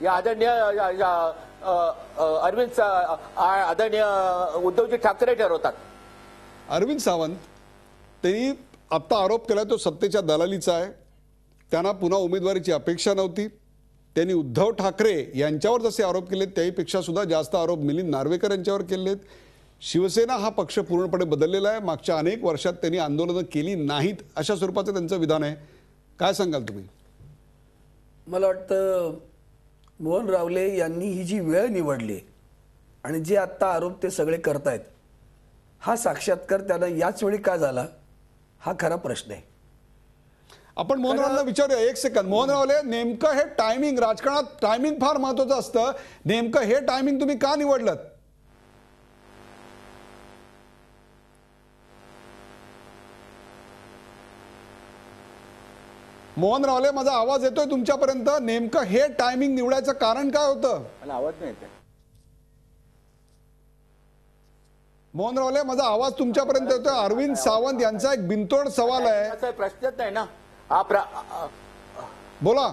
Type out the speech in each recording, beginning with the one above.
या आदरणीय आदरणीय उद्धवजी ठाकरे ठरवतात. अरविंद सावंत त्यांनी आता आरोप केला तो सत्तेच्या दलालीचा आहे. त्यांना पुन्हा उमेदवारीची अपेक्षा नव्हती. त्यांनी उद्धव ठाकरे यांच्यावर जसे आरोप केले त्याहीपेक्षा सुद्धा जास्त आरोप मिलिंद नार्वेकर यांच्यावर केलेत. शिवसेना हा पक्ष पूर्णपणे बदललेला आहे. मागच्या अनेक वर्षात त्यांनी आंदोलनं केली नाहीत अशा स्वरूपाचं त्यांचं विधान आहे. काय सांगाल तुम्ही? मला वाटतं मोहन रावले यांनी ही जी वेळ निवडली आणि जे आत्ता आरोप ते सगळे करतायत, हा साक्षात्कार त्यांना याच वेळी का झाला हा खरा प्रश्न आहे. आपण मोहन रावलेंना विचारूया. एक सेकंद. मोहन रावले, नेमकं हे टायमिंग, राजकारणात टायमिंग फार महत्वाचं असतं. नेमकं हे टायमिंग तुम्ही का निवडलं? मोहन रावले, माझा आवाज येतोय तुमच्यापर्यंत? नेमकं हे टायमिंग निवडायचं कारण काय होतं? मला आवाज नाही येत. मोहन रावले, माझा आवाज तुमच्यापर्यंत येतोय? अरविंद सावंत यांचा एक बिनतोड सवाल आहे. प्रश्नच नाही ना बोला.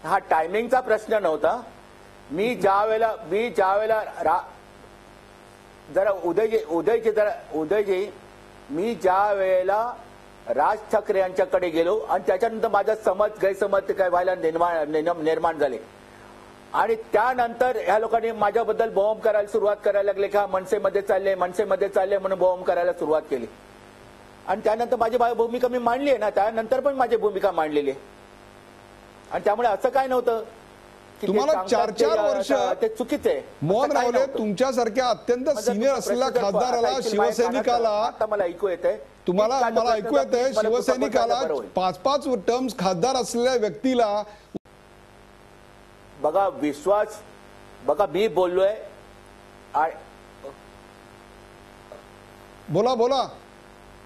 हा टायमिंगचा प्रश्न नव्हता. मी ज्या वेळेला जरा उदयजी मी ज्या वेळेला राज ठाकरे यांच्याकडे गेलो आणि त्याच्यानंतर माझा गैरसमज काय व्हायला निर्माण झाले आणि त्यानंतर ह्या लोकांनी माझ्याबद्दल बॉम्ब करायला सुरुवात करायला लागले की मनसेमध्ये चालले म्हणून बॉम्ब करायला सुरुवात केली. आणि त्यानंतर माझी भूमिका मी मांडली आहे ना, त्यानंतर पण माझी भूमिका मांडलेली आहे. आणि त्यामुळे असं काय नव्हतं तुम्हाला 4-4 वर्ष ते चुकीचं आहे. मोहन रावले, तुमच्यासारख्या अत्यंत सिनियर असलेल्या खासदाराला, शिवसैनिकाला, आता मला ऐकू येतंय, तुम्हाला मला ऐकू येतंय, शिवसैनिकाला 5-5 टर्म्स खासदार असलेल्या व्यक्तीला बघा विश्वास, बघा मी बोललोय. बोला बोला.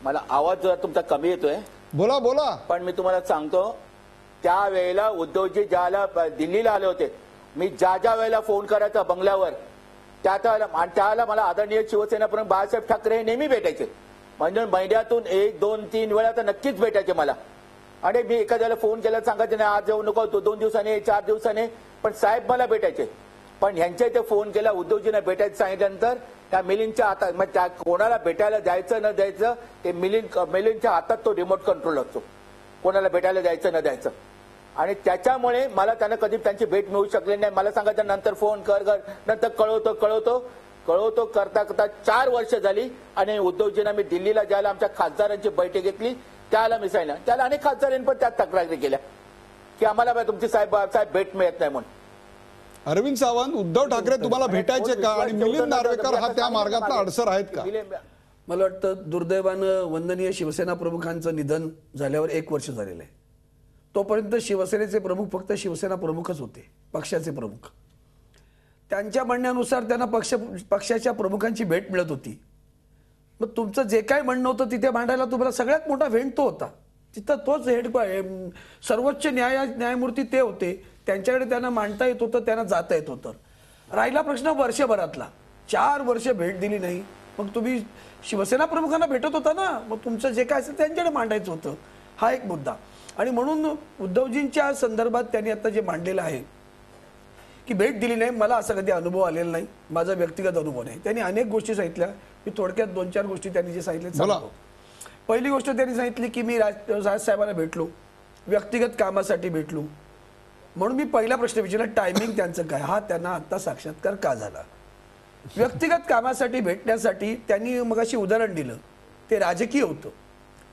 मला आवाज जरा तुमचा कमी येतोय. बोला बोला. पण मी तुम्हाला सांगतो, त्यावेळेला उद्धवजी ज्याला दिल्लीला आले होते, मी ज्या वेळेला फोन करायचा बंगल्यावर त्यावेळेला मला आदरणीय शिवसेना प्रमुख बाळासाहेब ठाकरे नेहमी भेटायचे. म्हणजे महिन्यातून 1, 2, 3 वेळा तर नक्कीच भेटायचे मला. आणि मी एखाद्याला फोन केला सांगायचे नाही आज जाऊ नको, तो 2 दिवसाने 4 दिवसाने, पण साहेब मला भेटायचे. पण ह्यांच्या इथे फोन केला, उद्धवजींना भेटायचं सांगितल्यानंतर त्या मिलिंदच्या हातात, म्हणजे त्या कोणाला भेटायला द्यायचं न द्यायचं ते मिलिंदच्या हातात तो रिमोट कंट्रोल असतो, कोणाला भेटायला द्यायचं न द्यायचं. आणि त्याच्यामुळे मला त्यांना कधी त्यांची भेट मिळू शकली नाही. मला सांगायचं नंतर फोन कर, नंतर कळवतो करता 4 वर्ष झाली. आणि उद्धवजींना मी दिल्लीला ज्याला आमच्या खासदारांची बैठक घेतली त्याला मी सांगितलं, त्याला अनेक खासदारांनी पण त्यात तक्रारी केल्या की आम्हाला तुमची साहेब भेट मिळत नाही म्हणून. अरविंद सावंत, उद्धव ठाकरे तुम्हाला भेटायचे का आणि मिलिंद नार्वेकर हा त्या मार्गातला अडसर आहेत का? मला वाटतं दुर्दैवानं वंदनीय शिवसेना प्रमुखांचं निधन झाल्यावर 1 वर्ष झालेलं आहे. तोपर्यंत शिवसेनेचे प्रमुख फक्त शिवसेना प्रमुखच होते, पक्षाचे प्रमुख. त्यांच्या म्हणण्यानुसार त्यांना पक्षाच्या प्रमुखांची भेट मिळत होती. मग तुमचं जे काय म्हणणं होतं तिथे मांडायला तुम्हाला सगळ्यात मोठा व्हेंट तो होता. तिथं तोच सर्वोच्च न्यायमूर्ती ते होते, त्यांच्याकडे त्यांना मांडता येत होतं, त्यांना जाता येत होतं. राहिला प्रश्न वर्षभरातला. 4 वर्ष भेट दिली नाही. मग तुम्ही शिवसेना प्रमुखांना भेटत होता ना, मग तुमचं जे काय असेल त्यांच्याकडे मांडायचं होतं. हा एक मुद्दा. आणि म्हणून उद्धवजींच्या संदर्भात त्यांनी आता जे मांडलेलं आहे की भेट दिली नाही, मला असा कधी अनुभव आलेला नाही, माझा व्यक्तिगत अनुभव नाही. त्यांनी अनेक गोष्टी सांगितल्या. मी थोडक्यात 2-4 गोष्टी त्यांनी जे सांगितले सांगतो. पहिली गोष्ट त्यांनी सांगितली की मी राजसाहेबांना भेटलो, व्यक्तिगत कामासाठी भेटलो. म्हणून मी पहिला प्रश्न विचारला, टायमिंग त्यांचं काय, हा त्यांना आता साक्षात्कार का झाला? व्यक्तिगत कामासाठी भेटण्यासाठी त्यांनी मगाशी उदाहरण दिलं, ते राजकीय होतं.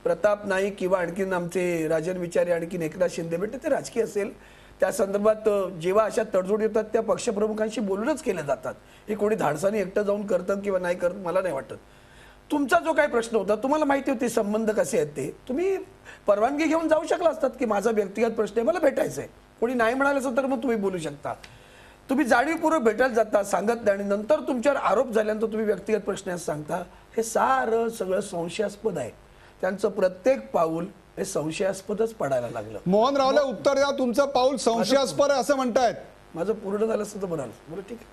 प्रताप नाईक किंवा आणखीन आमचे राजन विचारे, आणखीन एकनाथ शिंदे भेटते, ते राजकीय असेल. त्या संदर्भात जेव्हा अशा तडजोडी होतात त्या पक्षप्रमुखांशी बोलूनच केल्या जातात. हे कोणी धाडसाने एकटं जाऊन करतं किंवा नाही करत मला नाही वाटत. तुमचा जो काही प्रश्न होता, तुम्हाला माहिती होती संबंध कसे आहेत ते, तुम्ही परवानगी घेऊन जाऊ शकला असतात की माझा व्यक्तिगत प्रश्न आहे, मला भेटायचं आहे. कोणी नाही म्हणालं असं तर मग तुम्ही बोलू शकता. तुम्ही जाणीवपूर्वक भेटायला जाता, सांगत नाही, आणि नंतर तुमच्यावर आरोप झाल्यानंतर तुम्ही व्यक्तिगत प्रश्न सांगता, हे सारं सगळं संशयास्पद आहे. त्यांचं प्रत्येक पाऊल हे संशयास्पदच पडायला लागलं. मोहन रावले, उत्तर द्या. तुमचं पाऊल संशयास्पद आहे असं म्हणतायत. माझं पूर्ण झालं असतं तर म्हणाल बरं ठीक आहे.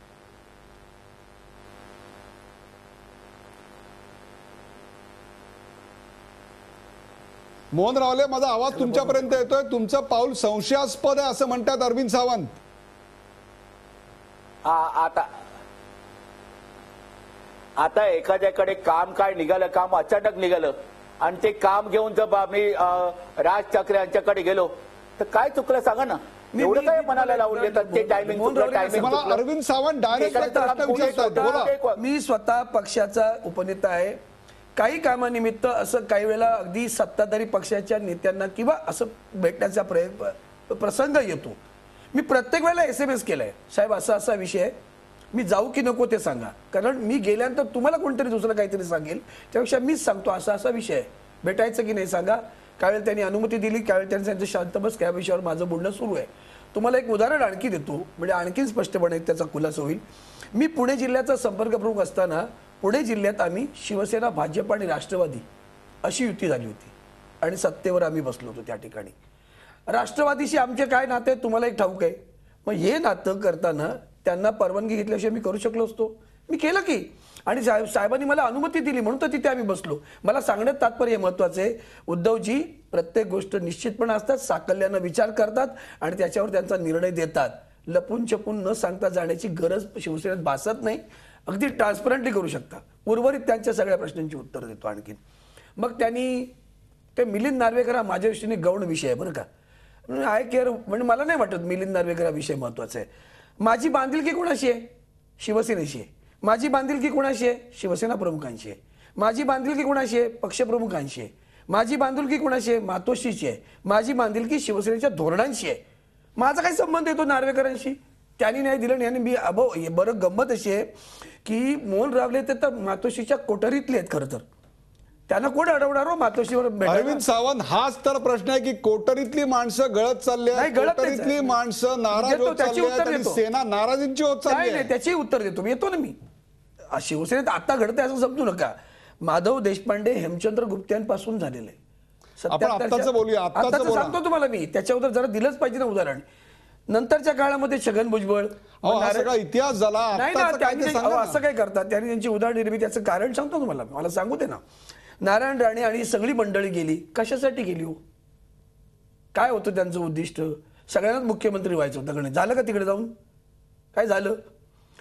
मोहन रावले, माझा आवाज तुमच्यापर्यंत येतोय. तुमचं पाऊल संशयास्पद आहे असं म्हणतात अरविंद सावंत. आता एखाद्याकडे काम काय निघालं, काम अचानक निघालं आणि ते काम घेऊन जर मी राज ठाकरे यांच्याकडे गेलो तर काय चुकलं सांगा ना. एवढं काय मनाला लावून घेतात ते टायमिंग मला अरविंद सावंत डायरेक्ट प्रश्न विचारतात. बोला. मी स्वतः पक्षाचा उपनेता आहे. काही कामानिमित्त असं काही वेळेला अगदी सत्ताधारी पक्षाच्या नेत्यांना किंवा असं भेटण्याचा प्रसंग येतो. मी प्रत्येक वेळेला SMS केलाय, साहेब असा असा विषय आहे, मी जाऊ की नको ते सांगा. कारण मी गेल्यानंतर तुम्हाला कोणतरी दुसरं काहीतरी सांगेल, त्यापेक्षा मीच सांगतो असा असा विषय आहे, भेटायचं की नाही सांगा. त्यावेळेला त्यांनी अनुमती दिली, त्यावेळेला त्यांनी सांगितलं शांत बस, त्या विषयावर माझं बोलणं सुरू आहे. तुम्हाला एक उदाहरण आणखी देतो, म्हणजे आणखीन स्पष्टपणे त्याचा खुलासा होईल. मी पुणे जिल्ह्याचा संपर्क प्रमुख असताना पुणे जिल्ह्यात आम्ही शिवसेना, भाजप आणि राष्ट्रवादी अशी युती झाली होती आणि सत्तेवर आम्ही बसलो होतो. त्या ठिकाणी राष्ट्रवादीशी आमचे काय नाते तुम्हाला एक ठाऊक आहे. मग हे नातं करताना त्यांना परवानगी घेतल्याशिवाय मी करू शकलो असतो? मी केलं की, आणि साहेबांनी मला अनुमती दिली म्हणून तर तिथे आम्ही बसलो. मला सांगण्यात तात्पर्य महत्वाचं आहे, उद्धवजी प्रत्येक गोष्ट निश्चितपणे असतात, साकल्यानं विचार करतात आणि त्याच्यावर त्यांचा निर्णय देतात. लपून छपून न सांगता जाण्याची गरज शिवसेनेत भासत नाही. अगदी ट्रान्सपरंटली करू शकता. उर्वरित त्यांच्या सगळ्या प्रश्नांची उत्तर देतो. आणखीन मग त्यांनी ते मिलिंद नार्वेकर हा माझ्या दृष्टीने गौण विषय आहे बरं का. आय केअर म्हणजे मला नाही वाटत मिलिंद नार्वेकर हा विषय महत्वाचा आहे. माझी बांधिलकी कोणाशी आहे? शिवसेनेशी आहे. माझी बांधिलकी कोणाशी आहे? शिवसेना प्रमुखांशी आहे. माझी बांधिलकी कोणाशी आहे? पक्षप्रमुखांशी आहे. माझी बांधिलकी कोणाशी आहे? मातोश्रीची आहे. माझी बांधिलकी शिवसेनेच्या धोरणांशी आहे. माझा काय संबंध येतो नार्वेकरांशी? त्यांनी नाही दिलं आणि मी बरं. गंमत अशी आहे की मोहन रावले ते तर मातोश्रीच्या कोठरीतले आहेत. खरं तर त्यांना कोण अडवणार हो मातोश्रीवर? अरविंद सावंत, हाच तर प्रश्न आहे की कोटरीतली माणसं गळत चालली आहेत, कोटरीतली माणसं नाराज होत चालली आहेत आणि सेना नाराजींची होत चालली आहे. त्याची उत्तर देतो, येतो ना मी. शिवसेनेत आता घडतंय असं समजू नका. माधव देशपांडे, हेमचंद्र गुप्त्यांपासून झालेलं आहे. आपण आत्ताचं बोलूया. आत्ताचं सांगतो तुम्हाला मी, त्याच्यावर जरा दिलंच पाहिजे ना उदाहरण. नंतरच्या काळामध्ये छगन भुजबळ, इतिहास झाला नाही ना, त्यांनी असं काय करतात, त्यांनी त्यांची उदाहरण दिली. मी त्याचं कारण सांगतो तुम्हाला, मला सांगू दे ना. नारायण राणे आणि सगळी मंडळी गेली, कशासाठी गेली हो? काय होतं त्यांचं उद्दिष्ट? सगळ्यांनाच मुख्यमंत्री व्हायचं होतं का नाही? झालं का तिकडे जाऊन? काय झालं?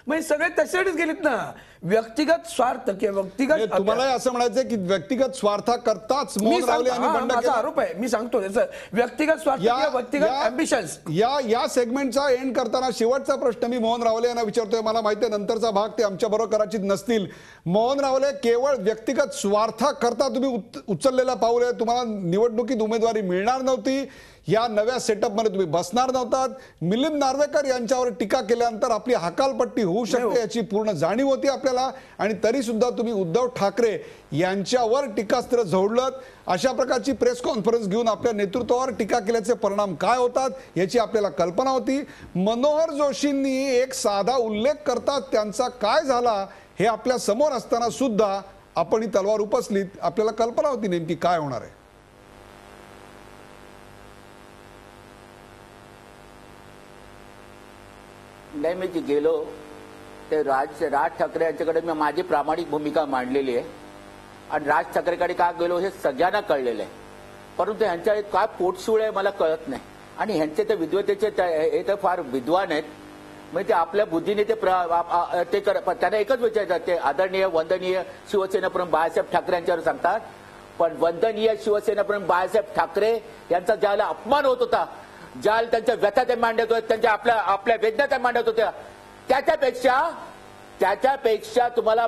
मग सगळे त्याच्यासाठीच गेलीत ना. व्यक्तिगत स्वार्थ किंवा व्यक्तिगत, तुम्हाला असं म्हणायचं की व्यक्तिगत स्वार्थाकरताच मोहन रावले यांनी बंड माझा आरोप आहे. मी सांगतो त्याचं व्यक्तिगत स्वार्थ किंवा व्यक्तिगत अँबिशन्स. या सेगमेंटचा एंड करताना शेवटचा प्रश्न मी मोहन रावले यांना विचारतोय. मला माहिती आहे नंतरचा भाग ते आमच्या बरोबर कदाचित नसतील. मोहन रावले, केवळ व्यक्तिगत स्वार्थाकरता तुम्ही उचललेला पाऊल आहे. तुम्हाला निवडणुकीत उमेदवारी मिळणार नव्हती, या नव्या सेटअपमध्ये तुम्ही बसणार नव्हतात. मिलिंद नार्वेकर यांच्यावर टीका केल्यानंतर आपली हकालपट्टी होऊ शकते याची पूर्ण जाणीव होती आपल्याला, आणि तरी सुद्धा तुम्ही उद्धव ठाकरे यांच्यावर टीकास्त्र झोडलत. अशा प्रकारची प्रेस कॉन्फरन्स घेऊन आपल्या नेतृत्वावर टीका केल्याचे परिणाम काय होतात याची आपल्याला कल्पना होती. मनोहर जोशींनी एक साधा उल्लेख करतात त्यांचा काय झाला हे आपल्या समोर असताना सुद्धा आपण ही तलवार उपसलीत. आपल्याला कल्पना होती नेमकी काय होणार आहे. नाही, मी गेलो ते राज ठाकरे यांच्याकडे मी माझी प्रामाणिक भूमिका मांडलेली आहे आणि राज ठाकरेकडे का गेलो हे सगळ्यांना कळलेलं आहे. परंतु ह्यांच्या काय पोटसूळ आहे मला कळत नाही. आणि ह्यांचे ते विद्वतेचे हे तर फार विद्वान आहेत. म्हणजे ते आपल्या बुद्धीने ते त्यांना एकच विचारतात, ते आदरणीय वंदनीय शिवसेनाप्रमुख बाळासाहेब ठाकरे यांच्यावर सांगतात. पण वंदनीय शिवसेनाप्रमुख बाळासाहेब ठाकरे यांचा ज्याला अपमान होत होता, ज्याला त्यांच्या व्यथा ते मांडत होत्या, त्यांच्या आपल्या वेदना त्या मांडत होत्या, त्याच्यापेक्षा तुम्हाला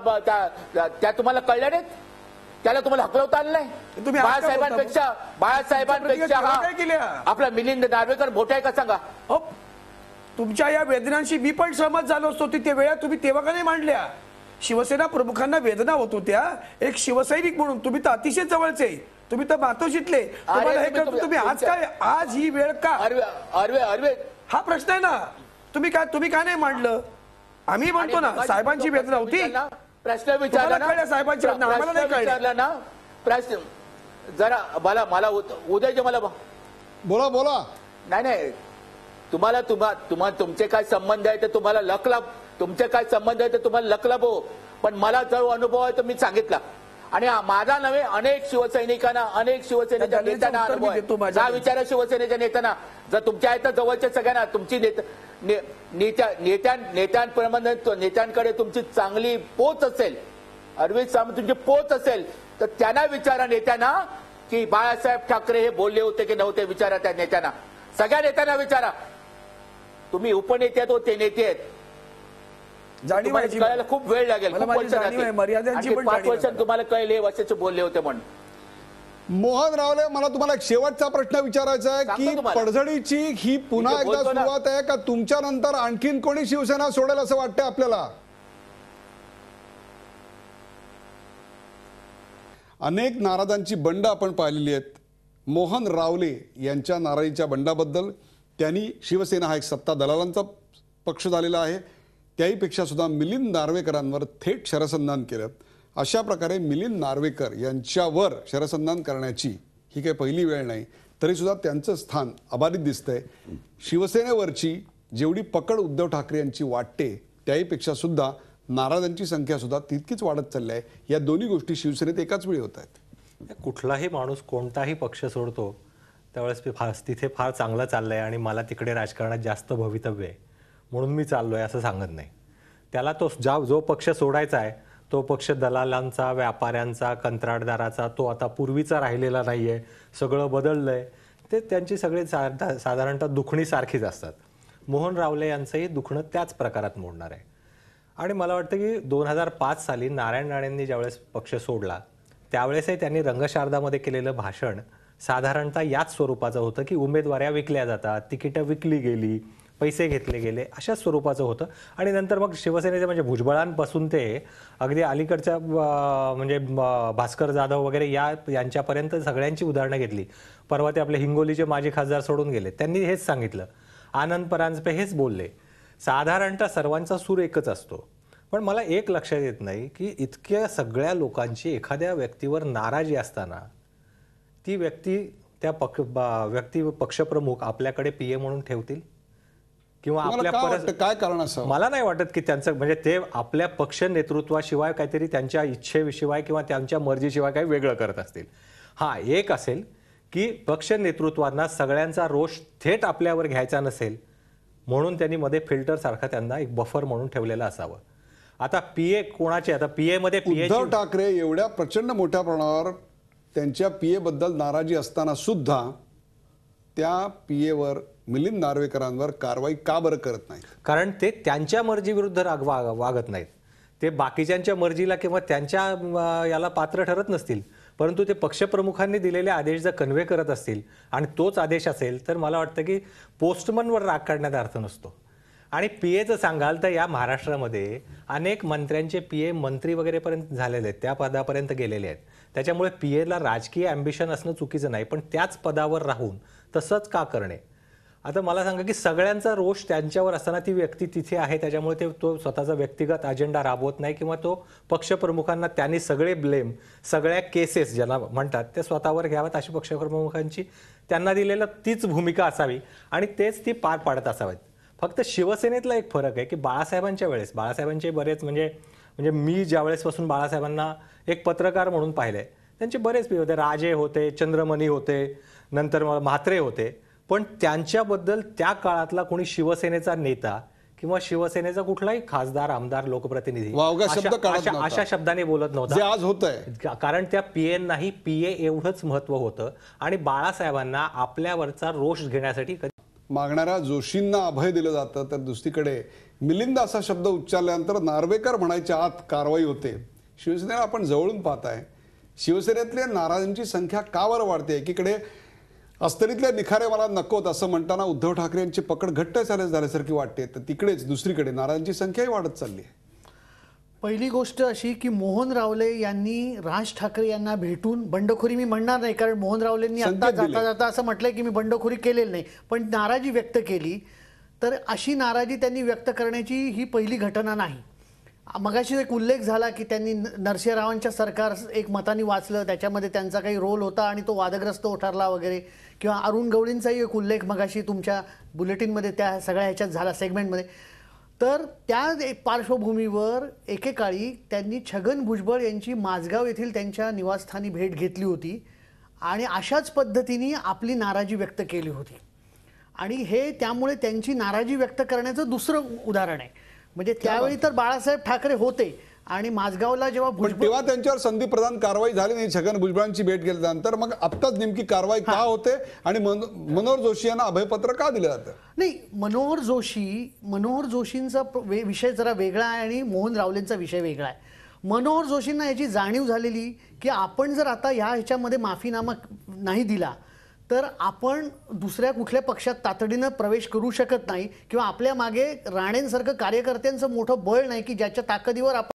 त्या तुम्हाला कळल्या नाहीत, त्याला तुम्हाला हकलवता आलं नाही. बाळासाहेबांपेक्षा आपला मिलिंद नार्वेकर मोठा आहे का सांगा? तुमच्या या वेदनांशी मी पण सहमत झालो असतो. त्या वेळा तुम्ही तेव्हा का नाही मांडल्या? शिवसेना प्रमुखांना वेदना होत होत्या. एक शिवसैनिक म्हणून तुम्ही तर अतिशय जवळचे, तुम्ही तर मातोश्रीतले, तुम्हाला हे करतो. तुम्ही आज काय, आज ही वेळ का? अरवे हा प्रश्न आहे ना. तुम्ही काय नाही मांडलं? आम्ही म्हणतो ना साहेबांची वेदना होती. प्रश्न विचारला ना साहेबांची वेदना आम्हाला नाही विचारला ना. प्रश्न जरा मला उद्याचे मला बोला. नाही, तुम्हाला तुमचे काय संबंध आहे ते तुम्हाला लकलाभ, तुमचे काय संबंध आहे ते तुम्हाला लकलाभ हो. पण मला जो अनुभव आहे तो मी सांगितला. आणि माझा नव्हे, अनेक शिवसैनिकांना, अनेक शिवसेनेच्या दलिताचं नेत्यांना उत्तर मी अनुभव देतो आहे. माझ्या जा विचारा शिवसेनेच्या नेत्यांना, जर तुमच्या इथं जवळच्या सगळ्यांना तुमची नेत्यांप्रमाणे नेत्यांकडे तुमची चांगली पोच असेल, अरविंद सावंत तुमची पोच असेल, तर त्यांना विचारा नेत्यांना की बाळासाहेब ठाकरे हे बोलले होते की नव्हते. विचारा त्या नेत्यांना, सगळ्या नेत्यांना विचारा. तुम्ही उपनेते आहेत, ते नेते आहेत, जाणीव आहे, तुम्हाला कळायला खूप वेळ लागेल, मला खूप माझी वर्ष जाणीव आहे, लागेल. मर्यादांची आणखी पण 5 जाणीव आहे वर्षांत तुम्हाला कळेल हे वर्षाचे बोलले होते म्हणून. मोहन रावले, मला तुम्हाला एक शेवटचा प्रश्न विचारायचा आहे सांगतो की तुम्हाला. पडझडीची ही पुन्हा मी जे एकदा बोलतो ना- सुरुवात आहे का तुमच्या नंतर आणखीन कोणी शिवसेना सोडेल असं वाटतंय आपल्याला? अनेक नाराजांची बंड आपण पाहिलेली आहेत. मोहन रावले यांच्या नाराजीच्या बंडाबद्दल त्यांनी, शिवसेना हा एक सत्ता दलालांचा पक्ष झालेला आहे, त्याहीपेक्षा सुद्धा मिलिंद नार्वेकरांवर थेट शरसंधान केलं. अशा प्रकारे मिलिंद नार्वेकर यांच्यावर शरसंधान करण्याची ही काही पहिली वेळ नाही, तरी सुद्धा त्यांचं स्थान अबाधित दिसतंय. शिवसेनेवरची जेवढी पकड उद्धव ठाकरे यांची वाटते त्याहीपेक्षा सुद्धा नाराजांची संख्या सुद्धा तितकीच वाढत चालली आहे. या दोन्ही गोष्टी शिवसेनेत एकाच वेळी होत आहेत. कुठलाही माणूस कोणताही पक्ष सोडतो त्यावेळेस तिथे फार चांगलं चाललंय आणि मला तिकडे राजकारणात जास्त भवितव्य आहे म्हणून मी चाललोय असं सांगत नाही. त्याला जो पक्ष सोडायचा आहे तो पक्ष दलालांचा, व्यापाऱ्यांचा, कंत्राटदाराचा, तो आता पूर्वीचा राहिलेला नाहीये, सगळं बदललंय. ते त्यांची सगळे साधारणतः दुखणी सारखीच असतात. मोहन रावले यांचंही दुखणं त्याच प्रकारात मोडणार आहे. आणि मला वाटतं की 2005 साली नारायण राणेंनी ज्यावेळेस पक्ष सोडला त्यावेळेसही त्यांनी रंगशारदामध्ये केलेलं भाषण साधारणतः याच स्वरूपाचं होतं की उमेदवाऱ्या विकल्या जातात, तिकीटं विकली गेली, पैसे घेतले गेले, अशाच स्वरूपाचं होतं. आणि नंतर मग शिवसेनेचे म्हणजे भुजबळांपासून ते अगदी अलीकडच्या म्हणजे भास्कर जाधव वगैरे यांच्यापर्यंत सगळ्यांची उदाहरणं घेतली. परवा ते आपले हिंगोलीचे माजी खासदार सोडून गेले, त्यांनी हेच सांगितलं. आनंद परांजपे हेच बोलले. साधारणतः सर्वांचा सूर एकच असतो. पण मला एक लक्षात येत नाही की इतक्या सगळ्या लोकांची एखाद्या व्यक्तीवर नाराजी असताना ती व्यक्ती पक्षप्रमुख आपल्याकडे पीए म्हणून ठेवतील किंवा आपल्या काय कारण असं? मला नाही वाटत की त्यांचं म्हणजे ते आपल्या पक्ष नेतृत्वाशिवाय काहीतरी त्यांच्या इच्छेशिवाय किंवा त्यांच्या मर्जीशिवाय काही वेगळं करत असतील. हा एक असेल की पक्ष नेतृत्वांना सगळ्यांचा रोष थेट आपल्यावर घ्यायचा नसेल म्हणून त्यांनी मध्ये फिल्टर सारखा त्यांना एक बफर म्हणून ठेवलेला असावं. आता पीए कोणाचे, आता पीए मध्ये उद्धव ठाकरे एवढ्या प्रचंड मोठ्या प्रमाणावर त्यांच्या पीए बद्दल नाराजी असताना सुद्धा त्या पीएवर मिलिंद नार्वेकरांवर कारवाई का बरं करत नाही? कारण ते त्यांच्या मर्जीविरुद्ध वागत नाहीत. ते बाकीच्यांच्या मर्जीला किंवा त्यांच्या याला पात्र ठरत नसतील, परंतु ते पक्षप्रमुखांनी दिलेले आदेश जर कन्व्हे करत असतील आणि तोच आदेश असेल तर मला वाटतं की पोस्टमनवर राग काढण्यात अर्थ नसतो. आणि पीएचं सांगाल तर या महाराष्ट्रामध्ये अनेक मंत्र्यांचे पीए मंत्री वगैरेपर्यंत झालेले आहेत, त्या पदापर्यंत गेलेले आहेत. त्याच्यामुळे पीएला राजकीय ॲम्बिशन असणं चुकीचं नाही, पण त्याच पदावर राहून तसंच का करणे? आता मला सांगा की सगळ्यांचा रोष त्यांच्यावर असताना ती व्यक्ती तिथे आहे, त्याच्यामुळे तो स्वतःचा व्यक्तिगत अजेंडा राबवत नाही किंवा तो पक्षप्रमुखांना त्यांनी सगळे ब्लेम, सगळ्या केसेस ज्यांना म्हणतात ते स्वतःवर घ्याव्यात अशी पक्षप्रमुखांची त्यांना दिलेलं तीच भूमिका असावी आणि तेच ती पार पाडत असावेत. फक्त शिवसेनेतला एक फरक आहे की बाळासाहेबांच्या वेळेस बाळासाहेबांचे बरेच म्हणजे मी ज्यावेळेसपासून बाळासाहेबांना एक पत्रकार म्हणून पाहिलंय, त्यांचे बरेच पी होते, राजे होते, चंद्रमणी होते, नंतर म्हात्रे होते, पण त्यांच्याबद्दल त्या काळातला कोणी शिवसेनेचा नेता किंवा शिवसेनेचा कुठलाही खासदार, आमदार, लोकप्रतिनिधी अशा शब्दाने बोलत नव्हता, जे आज होतंय. कारण त्या पीएंनाही पीए एवढंच महत्व होतं आणि बाळासाहेबांना आपल्यावरचा रोष घेण्यासाठी मागणाऱ्या जोशींना अभय दिलं जातं, तर दुसरीकडे मिलिंद असा शब्द उच्चारल्यानंतर नार्वेकर म्हणायच्या आत कारवाई होते. शिवसेनेला आपण जवळून पाहताय, शिवसेनेतल्या नाराजांची संख्या का बरं वाढते? एकीकडे अस्तरीतल्या निखारे मला नकोत असं म्हणताना उद्धव ठाकरे यांची पकड घट्ट झाल्यासारखी वाटते, तर तिकडेच दुसरीकडे नाराजांची संख्याही वाढत चालली आहे. पहिली गोष्ट अशी की मोहन रावले यांनी राज ठाकरे यांना भेटून बंडखोरी मी म्हणणार नाही, कारण मोहन रावलेंनी आता जाता जाता असं म्हटलंय की मी बंडखोरी केलेली नाही, पण नाराजी व्यक्त केली. तर अशी नाराजी त्यांनी व्यक्त करण्याची ही पहिली घटना नाही. मगाशी एक उल्लेख झाला की त्यांनी नरसिंहरावांच्या सरकार एक मताने वाचलं, त्याच्यामध्ये त्यांचा काही रोल होता आणि तो वादग्रस्त ठरला वगैरे, किंवा अरुण गवळींचाही एक उल्लेख मगाशी तुमच्या बुलेटिनमध्ये त्या सगळ्या ह्याच्यात झाला सेगमेंटमध्ये. तर त्या पार्श्वभूमीवर एकेकाळी त्यांनी छगन भुजबळ यांची माझगाव येथील त्यांच्या निवासस्थानी भेट घेतली होती आणि अशाच पद्धतीने आपली नाराजी व्यक्त केली होती. आणि हे त्यामुळे त्यांची नाराजी व्यक्त करण्याचं दुसरं उदाहरण आहे. म्हणजे त्यावेळी तर बाळासाहेब ठाकरे होते आणि माझगावला जेव्हा पण भुजबळ तेव्हा त्यांच्यावर संधी प्रदान कारवाई झाली नाही छगन भुजबळांची भेट घेतल्यानंतर, मग आत्ताच नेमकी कारवाई का होते आणि मनोहर जोशी यांना अभयपत्र का दिलं जातं? नाही, मनोहर जोशींचा विषय जरा वेगळा आहे आणि मोहन रावलेंचा विषय वेगळा आहे. मनोहर जोशींना याची जाणीव झालेली की आपण जर आता ह्याच्यामध्ये माफीनामा नाही दिला तर आपण दुसऱ्या कुठल्या पक्षात तातडीनं प्रवेश करू शकत नाही किंवा आपल्या मागे राणेंसारखं कार्यकर्त्यांचं मोठं बळ नाही की ज्याच्या ताकदीवर आपण